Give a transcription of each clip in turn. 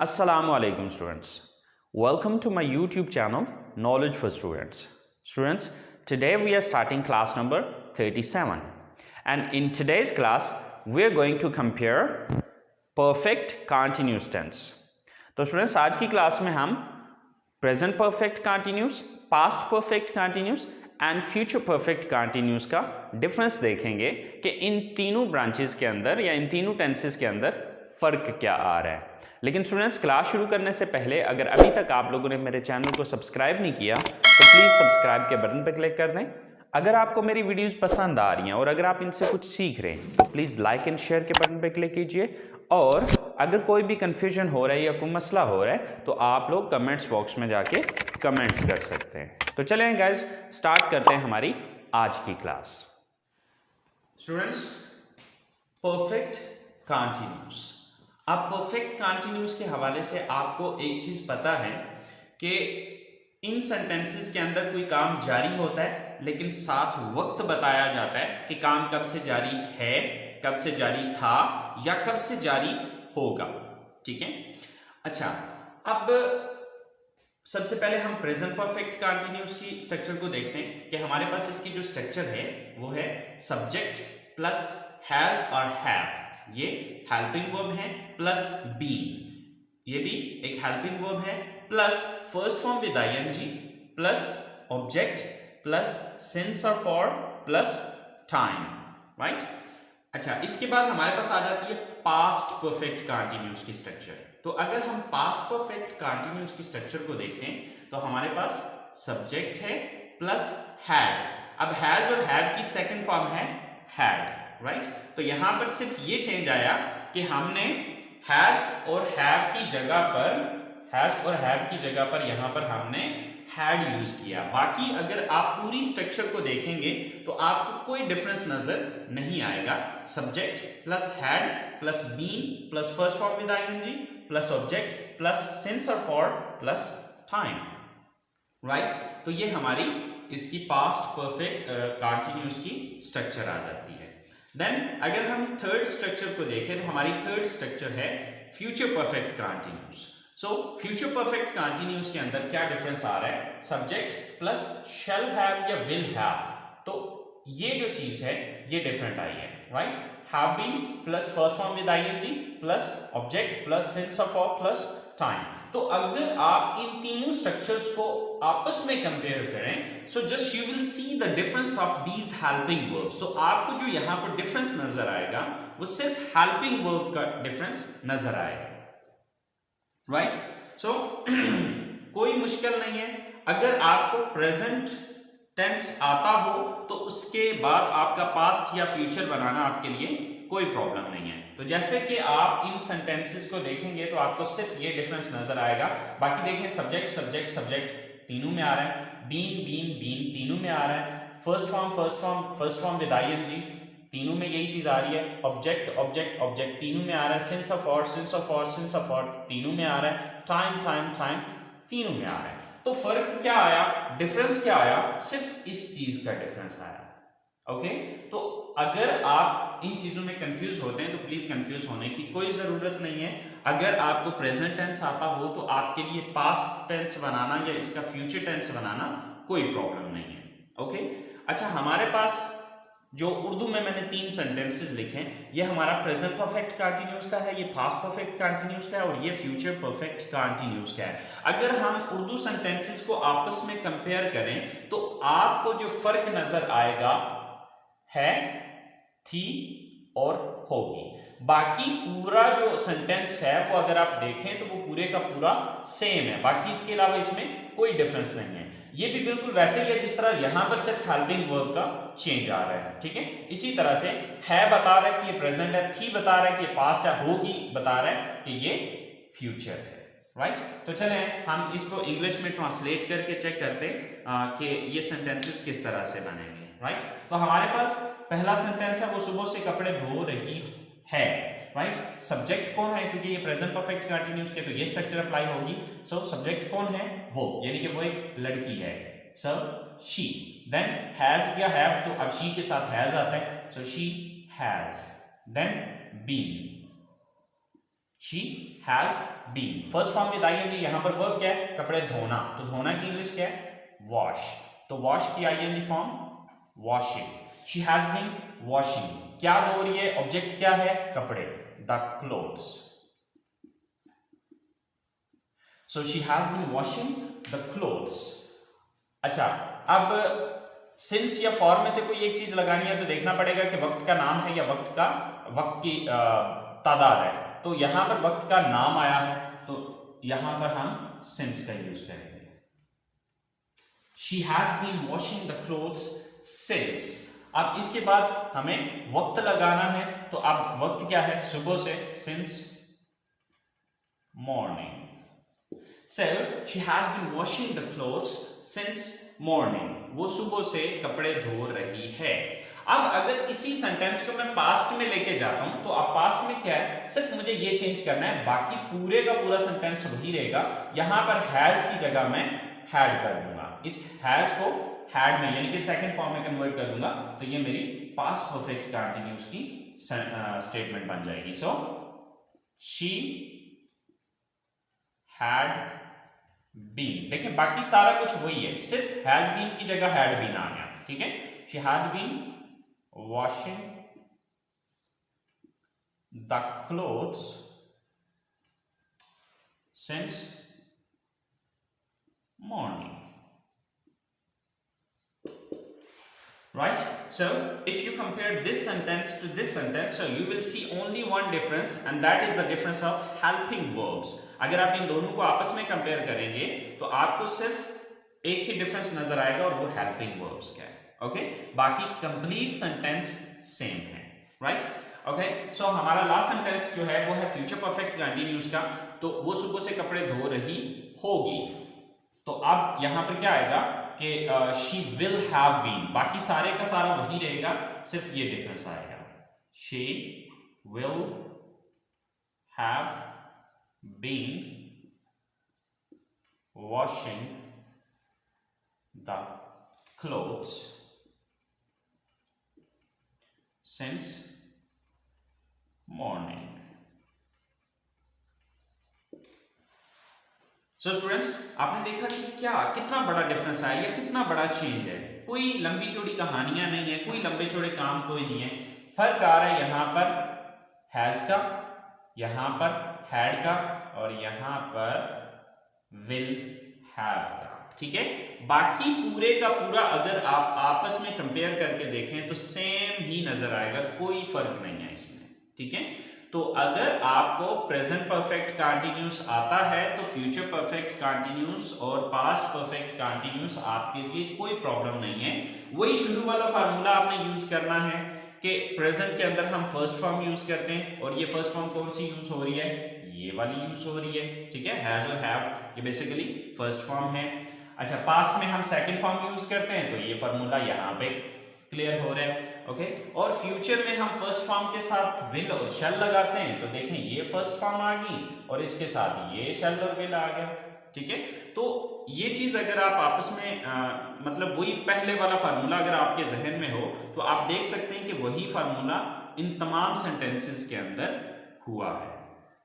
Assalamu alaikum students. Welcome to my YouTube channel Knowledge for Students. Students, today we are starting class number 37 and in today's class we are going to compare perfect continuous tense. तो students आज की class में हम present perfect continuous, past perfect continuous and future perfect continuous का difference देखेंगे कि इन तीनों branches के अंदर या इन तीनों टेंसेस के अंदर फ़र्क क्या आ रहा है। लेकिन स्टूडेंट्स क्लास शुरू करने से पहले अगर अभी तक आप लोगों ने मेरे चैनल को सब्सक्राइब नहीं किया तो प्लीज़ सब्सक्राइब के बटन पर क्लिक कर दें। अगर आपको मेरी वीडियोस पसंद आ रही हैं और अगर आप इनसे कुछ सीख रहे हैं तो प्लीज़ लाइक एंड शेयर के बटन पर क्लिक कीजिए। और अगर कोई भी कन्फ्यूजन हो रहा है या कोई मसला हो रहा है तो आप लोग कमेंट्स बॉक्स में जाके कमेंट्स कर सकते हैं। तो चलें गाइस, स्टार्ट करते हैं हमारी आज की क्लास। Students, perfect continuous. अब परफेक्ट कंटिन्यूस के हवाले से आपको एक चीज पता है कि इन सेंटेंसेस के अंदर कोई काम जारी होता है लेकिन साथ वक्त बताया जाता है कि काम कब से जारी है, कब से जारी था या कब से जारी होगा। ठीक है। अच्छा, अब सबसे पहले हम प्रेजेंट परफेक्ट कंटिन्यूस की स्ट्रक्चर को देखते हैं कि हमारे पास इसकी जो स्ट्रक्चर है वो है सब्जेक्ट प्लस हैज और हैव, ये हेल्पिंग वर्ब है, प्लस बीन, ये भी एक हेल्पिंग वर्ब है, plus first form with ING, plus object, plus since और फॉर, प्लस टाइम। राइट। अच्छा, इसके बाद हमारे पास आ जाती है पास्ट परफेक्ट कंटिन्यूस की स्ट्रक्चर। तो अगर हम पास्ट परफेक्ट कंटिन्यूस की स्ट्रक्चर को देखें तो हमारे पास सब्जेक्ट है प्लस हैड। अब हैज और हैव की सेकंड फॉर्म है हैड। राइट। तो यहां पर सिर्फ ये चेंज आया कि हमने हैज और हैव की जगह पर यहां पर हमने हैड यूज किया। बाकी अगर आप पूरी स्ट्रक्चर को देखेंगे तो आपको कोई डिफरेंस नजर नहीं आएगा। Subject plus had plus been plus first form with ING plus object plus since और फॉर प्लस टाइम। राइट। तो ये हमारी इसकी पास्ट परफेक्ट कंटिन्यूस की स्ट्रक्चर आ जाती है। देन अगर हम थर्ड स्ट्रक्चर को देखें तो हमारी थर्ड स्ट्रक्चर है future perfect continuous. So future perfect continuous के अंदर क्या डिफरेंस आ रहा है, सब्जेक्ट प्लस शैल हैव या विल हैव। तो ये जो चीज है ये डिफरेंट आई है। राइट। Have been plus first form with ING plus object plus since of और प्लस टाइम। तो अगर आप इन तीनों स्ट्रक्चर्स को आपस में कंपेयर करें so just you will see the difference of these helping verbs. तो आपको जो यहां पर डिफरेंस नजर आएगा वो सिर्फ हेल्पिंग वर्ब का डिफरेंस नजर आएगा। राइट। सो कोई मुश्किल नहीं है। अगर आपको प्रेजेंट टेंस आता हो तो उसके बाद आपका पास्ट या फ्यूचर बनाना आपके लिए कोई प्रॉब्लम नहीं है। तो जैसे कि आप इन सेंटेंसेस को देखेंगे तो आपको सिर्फ ये डिफरेंस नजर आएगा। बाकी देखें, सब्जेक्ट सब्जेक्ट सब्जेक्ट तीनों में आ रहा है, बीन बीन बीन तीनों में आ रहा है, फर्स्ट फॉर्म विद आईएनजी तीनों में यही चीज आ रही है, ऑब्जेक्ट ऑब्जेक्ट ऑब्जेक्ट तीनों में आ रहा है, सिंस ऑफ और तीनों में आ रहा है, टाइम टाइम टाइम तीनों में आ रहा है। तो फर्क क्या आया, डिफरेंस क्या आया, सिर्फ इस चीज का डिफरेंस आया। ओके। तो अगर आप इन चीजों में कंफ्यूज होते हैं तो प्लीज कंफ्यूज होने की कोई जरूरत नहीं है। अगर आपको प्रेजेंट टेंस आता हो तो आपके लिए पास्ट टेंस बनाना या इसका फ्यूचर टेंस बनाना कोई प्रॉब्लम नहीं है। ओके। अच्छा, हमारे पास जो उर्दू में मैंने 3 सेंटेंसेस लिखे हैं, ये हमारा प्रेजेंट परफेक्ट कंटिन्यूस का है, ये पास्ट परफेक्ट कंटिन्यूस का है और ये फ्यूचर परफेक्ट कंटिन्यूस का है। अगर हम उर्दू सेंटेंसेस को आपस में कंपेयर करें तो आपको जो फर्क नजर आएगा है, थी और होगी। बाकी पूरा जो सेंटेंस है वो अगर आप देखें तो वो पूरे का पूरा सेम है। बाकी इसके अलावा इसमें कोई डिफरेंस नहीं है। ये भी बिल्कुल वैसे ही है जिस तरह यहां पर सिर्फ हेल्पिंग वर्ब का चेंज आ रहा है। ठीक है। इसी तरह से है बता रहा है कि ये प्रेजेंट है, थी बता रहा है कि ये पास्ट है, होगी बता रहा है कि ये फ्यूचर है। राइट। तो चलें हम इसको इंग्लिश में ट्रांसलेट करके चेक करते हैं कि ये सेंटेंसेस किस तरह से बनेंगे। राइट। तो हमारे पास पहला सेंटेंस है, वो सुबह से कपड़े धो रही है। राइट। सब्जेक्ट कौन है, क्योंकि ये प्रेजेंट परफेक्ट कंटिन्यूस के तो ये स्ट्रक्चर अप्लाई होगी। सो सब्जेक्ट कौन है, वो, यानी कि वो एक लड़की है। So she. देन हैज या हैव, तो अब शी के साथ हैज आता है, so she has. Then been, she has been. First form with ING, यहां पर वर्ब क्या है, कपड़े धोना, तो धोना की इंग्लिश क्या है, वॉश, तो वॉश की ING form washing. She has been washing, क्या धो रही है, ऑब्जेक्ट क्या है, कपड़े, the clothes, so she has been washing the clothes. अच्छा, अब सिंस या फॉर में से कोई एक चीज लगानी है तो देखना पड़ेगा कि वक्त का नाम है या वक्त की तादाद है। तो यहां पर वक्त का नाम आया है तो यहां पर हम सिंस का यूज करेंगे। She has been washing the clothes since. अब इसके बाद हमें वक्त लगाना है, तो अब वक्त क्या है, सुबह से, since morning. So she has been washing the clothes since morning. वो सुबह से कपड़े धो रही है। अब अगर इसी सेंटेंस को मैं पास्ट में लेके जाता हूं तो अब पास्ट में क्या है, सिर्फ मुझे ये चेंज करना है, बाकी पूरे का पूरा सेंटेंस वही रहेगा। यहां पर हैज की जगह मैं हैड कर दूंगा, इस हैज को हैड में यानी कि सेकंड फॉर्म में कन्वर्ट कर दूंगा, तो ये मेरी पास्ट परफेक्ट कंटीन्यूअस की स्टेटमेंट बन जाएगी। सो शी हैड बीन, देखिए बाकी सारा कुछ वही है, सिर्फ हैज बीन की जगह हैड बीन आ गया, ठीक है। She had been washing the clothes since morning, right? So if you compare this sentence to this sentence, so you will see only one difference, and that is the difference of helping verbs. अगर आप इन दोनों को आपस में compare करेंगे तो आपको सिर्फ एक ही डिफरेंस नजर आएगा और वो हेल्पिंग वर्ब्स का है, ओके। बाकी कंप्लीट सेंटेंस सेम है, राइट, ओके। सो हमारा लास्ट सेंटेंस जो है वो है फ्यूचर परफेक्ट कंटीन्यूअस का, तो वो सुबह से कपड़े धो रही होगी। तो अब यहां पर क्या आएगा कि शी विल हैव बीन, बाकी सारे का सारा वही रहेगा, सिर्फ ये डिफरेंस आएगा, she will have been washing the clothes since morning. So students, आपने देखा कि कितना बड़ा डिफरेंस है या कितना बड़ा चेंज है। कोई लंबी चौड़ी कहानियां नहीं है, कोई लंबे चौड़े काम कोई नहीं है। फर्क आ रहा है यहां पर हैज का, यहां पर हैड का और यहां पर विल हैव का, ठीक है। बाकी पूरे का पूरा अगर आप आपस में कंपेयर करके देखें तो सेम ही नजर आएगा, कोई फर्क नहीं है इसमें, ठीक है। तो अगर आपको प्रेजेंट परफेक्ट कंटीन्यूअस आता है तो फ्यूचर परफेक्ट कंटीन्यूअस और पास्ट परफेक्ट कंटीन्यूअस आपके लिए कोई प्रॉब्लम नहीं है। वही शुरू वाला फार्मूला आपने यूज करना है कि प्रेजेंट के अंदर हम फर्स्ट फॉर्म यूज करते हैं, और ये फर्स्ट फॉर्म कौन सी यूज हो रही है, ये वाली यूज हो रही है, ठीक है। हैज और हैव ये बेसिकली फर्स्ट फॉर्म है। अच्छा, पास्ट में हम सेकंड फॉर्म यूज करते हैं, तो ये फार्मूला यहाँ पे क्लियर हो रहा है, ओके। और फ्यूचर में हम फर्स्ट फॉर्म के साथ विल और शैल लगाते हैं, तो देखें ये फर्स्ट फॉर्म आ गई और इसके साथ ये शैल और विल आ गया, ठीक है। तो ये चीज अगर आप आपस में मतलब वही पहले वाला फार्मूला अगर आपके जहन में हो तो आप देख सकते हैं कि वही फार्मूला इन तमाम सेंटेंसेस के अंदर हुआ है,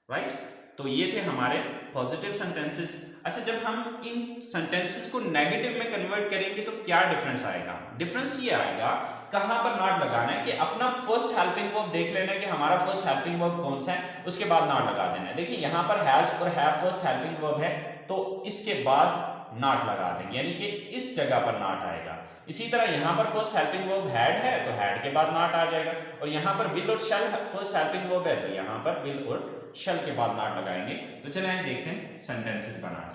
राइट। तो ये थे हमारे पॉजिटिव सेंटेंसेस। अच्छा, जब हम इन सेंटेंसेस को नेगेटिव में कन्वर्ट करेंगे तो क्या डिफरेंस आएगा? डिफरेंस ये आएगा, कहां पर नॉट लगाना है कि अपना फर्स्ट हेल्पिंग वर्ब देख लेना है कि हमारा फर्स्ट हेल्पिंग वर्ब कौन सा है, उसके बाद नॉट लगा देना है। देखिए यहां पर हैज और हैव फर्स्ट हेल्पिंग वर्ब है, तो इसके बाद नॉट लगा देंगे, यानी कि इस जगह पर नॉट आएगा। इसी तरह यहां पर फर्स्ट हेल्पिंग वर्ब हैड है तो हैड के बाद नॉट आ जाएगा, और यहां पर विल और शैल फर्स्ट हेल्पिंग वर्ब है तो यहां पर विल और शैल के बाद नॉट लगाएंगे। तो चलिए देखते हैं सेंटेंसेस बना के।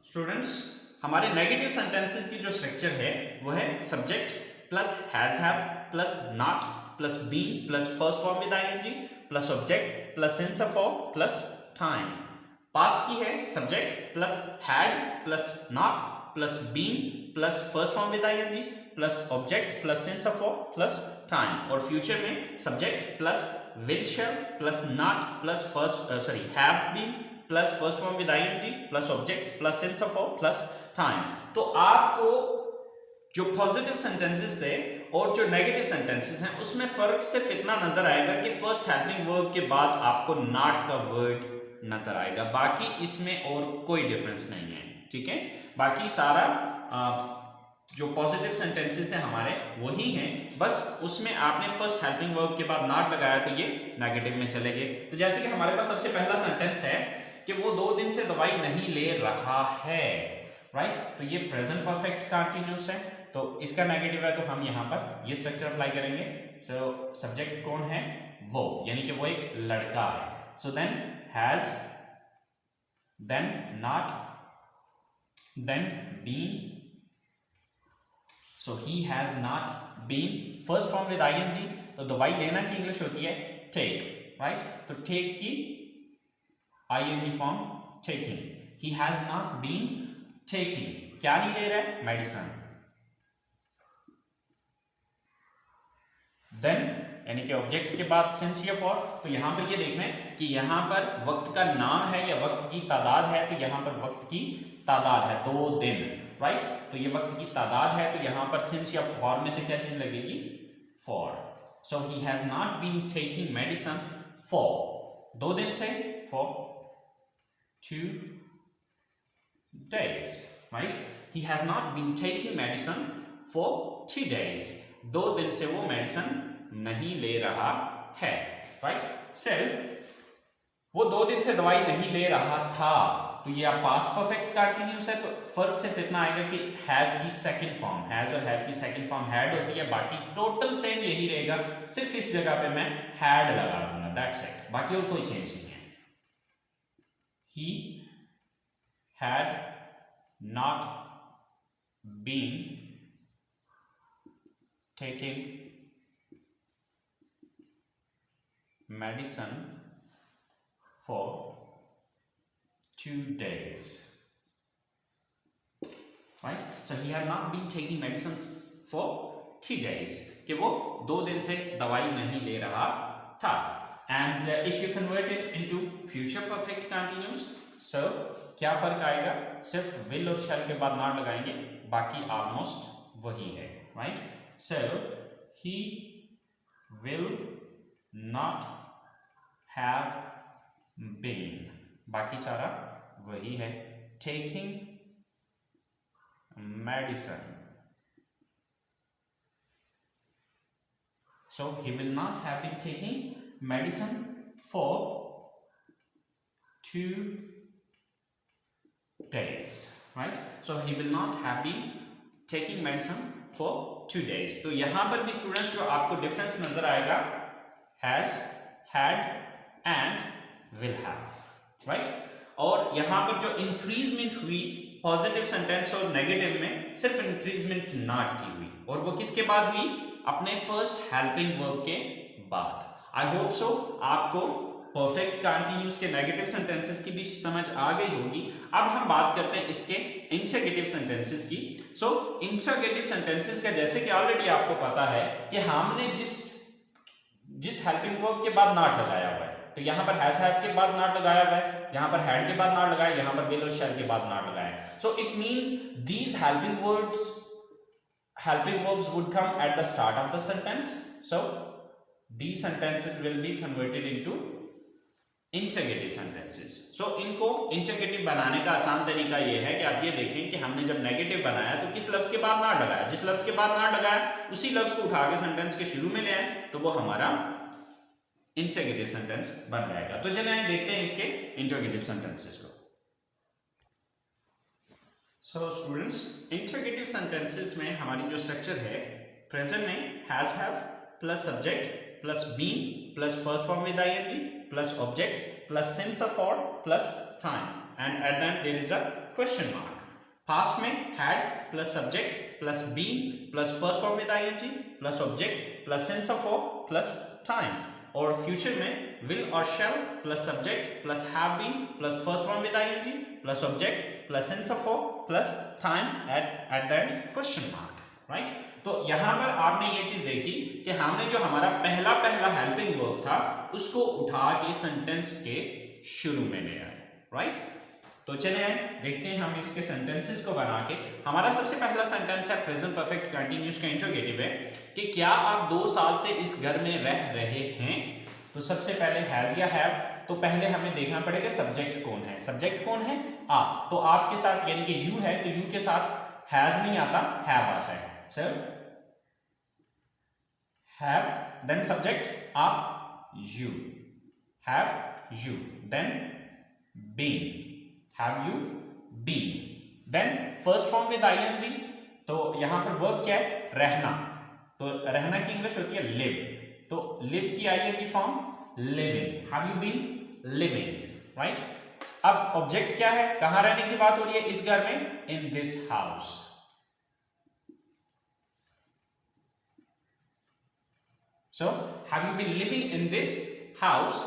स्टूडेंट्स, हमारे नेगेटिव सेंटेंसेस की जो स्ट्रक्चर है वो है subject plus has have plus not plus been plus first form with ING plus object plus sense of plus time. Past की है subject plus had plus not plus been plus first form with ING plus object plus sense of plus time. और future में subject plus will shall plus not plus have been plus first form with ING plus object plus sense of plus time. तो आपको जो positive sentences है और जो negative sentences हैं उसमें फर्क सिर्फ इतना नजर आएगा कि फर्स्ट हेल्पिंग वर्ब के बाद आपको नॉट का वर्ड नजर आएगा, बाकी इसमें और कोई डिफरेंस नहीं है, ठीक है। बाकी सारा जो पॉजिटिव सेंटेंसेस हैं हमारे वही हैं, बस उसमें आपने फर्स्ट हेल्पिंग वर्ब के बाद नॉट लगाया तो ये नेगेटिव में चले गए। तो जैसे कि हमारे पास सबसे पहला सेंटेंस है कि वो 2 दिन से दवाई नहीं ले रहा है, राइट, तो ये प्रेजेंट परफेक्ट कंटीन्यूअस है, तो इसका नेगेटिव है, तो हम यहाँ पर ये स्ट्रक्चर अप्लाई करेंगे। सो सब्जेक्ट कौन है, वो, यानी कि वो एक लड़का है। So then has, then not, then been. So he has not been, first form with ING, तो दवाई लेना की इंग्लिश होती है टेक, राइट, तो टेक की ING form taking. He has not been taking, क्या नहीं ले रहा है, मेडिसिन। देन यानी कि ऑब्जेक्ट के बाद सिंस या फॉर, तो यहां पर ये देख रहे हैं कि यहां पर वक्त का नाम है या वक्त की तादाद है, तो यहां पर वक्त की तादाद है 2 दिन, राइट, तो ये वक्त की तादाद है, तो यहां पर सिंस या फॉर में से क्या चीज लगेगी, for. So he has not been taking medicine for 2 दिन से, for 2 days, right, he has not been taking medicine for 2 days, 2 दिन से वो मेडिसिन नहीं ले रहा है, राइट। सिर्फ वो 2 दिन से दवाई नहीं ले रहा था, तो ये पास्ट परफेक्ट कंटीन्यूअस है, तो फर्क सिर्फ इतना आएगा कि हैज की सेकंड फॉर्म, हैज और हैव की सेकंड फॉर्म हैड होती है, बाकी टोटल सेम यही रहेगा, सिर्फ इस जगह पे मैं हैड लगा दूंगा, दैट्स इट, बाकी और कोई चेंज नहीं है। He had not been taking medicine for 2 days, right, so he had not been taking medicines for 2 days, कि वो 2 दिन से दवाई नहीं ले रहा था। and if you convert it into future perfect continuous, so क्या फर्क आएगा, सिर्फ विल और शैल के बाद नॉट लगाएंगे, बाकी ऑलमोस्ट वही है, right. So he will not have been, बाकी सारा वही है, taking medicine. So he will not have been taking medicine for 2 days, right, so he will not have been taking medicine for 2 days। तो यहां पर भी स्टूडेंट्स जो आपको डिफरेंस नजर आएगा, has, had and will have, right, और यहां पर जो इंक्रीजमेंट हुई पॉजिटिव सेंटेंस और नेगेटिव में, सिर्फ इंक्रीजमेंट नॉट की हुई, और वो किसके बाद हुई, अपने फर्स्ट हेल्पिंग वर्ब के बाद। आई होप सो आपको परफेक्ट कंटीन्यूअस के नेगेटिव सेंटेंसेस की भी समझ आ गई होगी। अब हम बात करते हैं इसके इंटरगेटिव सेंटेंसेस की। सो इंटरगेटिव सेंटेंसेस का जैसे कि ऑलरेडी आपको पता है कि हमने जिस हेल्पिंग वर्ब के बाद नॉट लगाया हुआ है, तो यहां पर हैज हैव के बाद नॉट लगाया हुआ है, यहां पर हैड के बाद नॉट लगाया, यहां पर विल और शैल के बाद नॉट लगाया। So it means these helping verbs would come at the start of the sentence, so these sentences will be converted into interrogative sentences. So इनको इंटरगेटिव बनाने का आसान तरीका ये है कि आप ये देखें कि हमने जब नेगेटिव बनाया तो किस लफ्ज के बाद नॉट लगाया, जिस लफ्ज के बाद नॉट लगाया उसी लफ्ज को उठा के सेंटेंस के शुरू में ले आए, तो वो हमारा इंटरगेटिव सेंटेंस बन जाएगा। तो चलिए देखते हैं इसके इंटरगेटिव सेंटेंसेस को। सो स्टूडेंट्स, इंटरगेटिव सेंटेंसेस में हमारी जो स्ट्रक्चर है, प्रेजेंट में has have plus subject plus been plus first form with ING plus object plus since of or plus time, and at the end there is a question mark. Past में had plus subject plus been plus first form with ing plus object plus since of or plus time, और future में will or shall plus subject plus have been plus first form with ing plus object plus since of or plus time at the end question mark, right? तो यहां पर आपने ये चीज देखी कि हमने जो हमारा पहला हेल्पिंग वर्ब था उसको उठा के सेंटेंस के शुरू में ले आए, राइट। तो चलिए देखते हैं हम इसके सेंटेंसेस को बना के। हमारा सबसे पहला सेंटेंस है प्रेजेंट परफेक्ट कंटिन्यूअस का इंट्रोगेटिव है कि क्या आप 2 साल से इस घर में रह रहे हैं। तो सबसे पहले हैज या हैव, तो पहले हमें देखना पड़ेगा सब्जेक्ट कौन है। सब्जेक्ट कौन है? आप। तो आपके साथ यानी कि यू है, तो यू के साथ हैज नहीं आता, हैव आता है। सर हैव, देन सब्जेक्ट आप, you, have you, then been, have you been, then first form with ing। तो यहां पर वर्ब क्या है? रहना। तो रहना की इंग्लिश होती है live, तो live की ing form living, have you been living, right। अब ऑब्जेक्ट क्या है? कहां रहने की बात हो रही है? इस घर में, in this house। so have you been living in this house।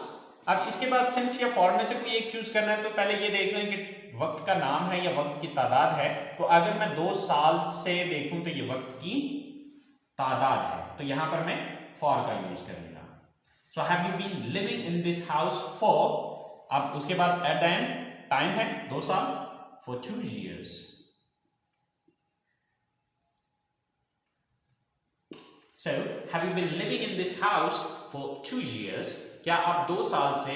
अब इसके बाद सिंस या फॉर में से कोई एक चूज करना है, तो पहले ये देख लें कि वक्त का नाम है या वक्त की तादाद है। तो अगर मैं 2 साल से देखूं तो ये वक्त की तादाद है, तो यहां पर मैं फॉर का यूज करूंगा। So have you been living in this house for, अब उसके बाद एट द एंड टाइम है 2 साल, for 2 years। So, have you been living in this house for 2 years? क्या आप 2 साल से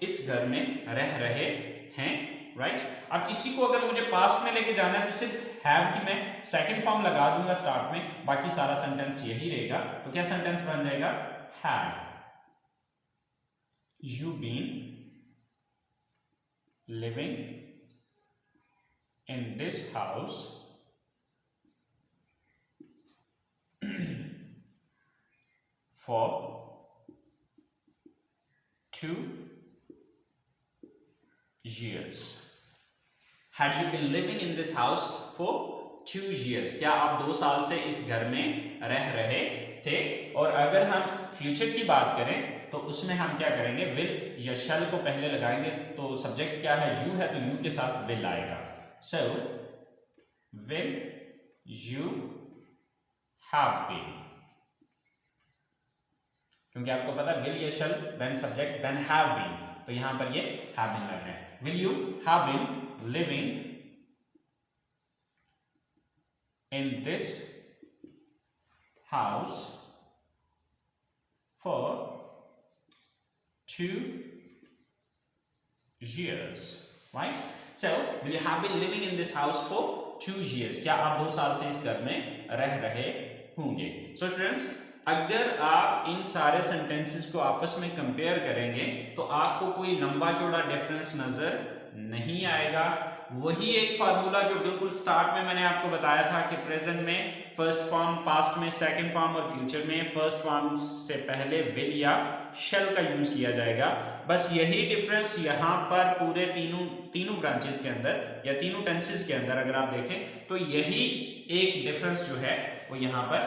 इस घर में रह रहे हैं, राइट। अब इसी को अगर मुझे पास्ट में लेके जाना है तो सिर्फ हैव की मैं सेकंड फॉर्म लगा दूंगा स्टार्ट में, बाकी सारा सेंटेंस यही रहेगा। तो क्या सेंटेंस बन जाएगा? Had you been living in this house for 2 years। Had you been living in this house for 2 years? क्या आप 2 साल से इस घर में रह रहे थे। और अगर हम फ्यूचर की बात करें तो उसमें हम क्या करेंगे? विल या शैल को पहले लगाएंगे। तो सब्जेक्ट क्या है? यू है, तो यू के साथ विल आएगा। So will you have been, क्योंकि आपको पता है विल या shall, then subject, then have been, तो यहां पर ये हैव बीन लग रहा है। Will you have been living in this house for 2 years, right। so will you have been living in this house for 2 years? क्या आप 2 साल से इस घर में रह रहे होंगे। सो स्टूडेंट्स, अगर आप इन सारे सेंटेंसेस को आपस में कंपेयर करेंगे तो आपको कोई लंबा चौड़ा डिफरेंस नजर नहीं आएगा। वही एक फार्मूला जो बिल्कुल स्टार्ट में मैंने आपको बताया था कि प्रेजेंट में फर्स्ट फॉर्म, पास्ट में सेकंड फॉर्म और फ्यूचर में फर्स्ट फॉर्म से पहले विल या शैल का यूज किया जाएगा। बस यही डिफरेंस यहाँ पर पूरे तीनों ब्रांचेस के अंदर या तीनों टेंसेस के अंदर अगर आप देखें तो यही एक डिफरेंस जो है वो यहाँ पर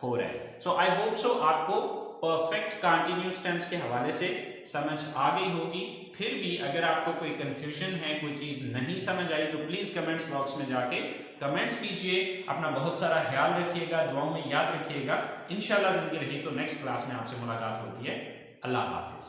हो रहा है। सो आई होप सो आपको परफेक्ट कंटीन्यूअस टेंस के हवाले से समझ आ गई होगी। फिर भी अगर आपको कोई कंफ्यूजन है, कोई चीज नहीं समझ आई, तो प्लीज कमेंट्स बॉक्स में जाके कमेंट्स कीजिए। अपना बहुत सारा ख्याल रखिएगा, दुआओं में याद रखिएगा। इंशाल्लाह जिंदगी रही तो नेक्स्ट क्लास में आपसे मुलाकात होती है। अल्लाह हाफिज।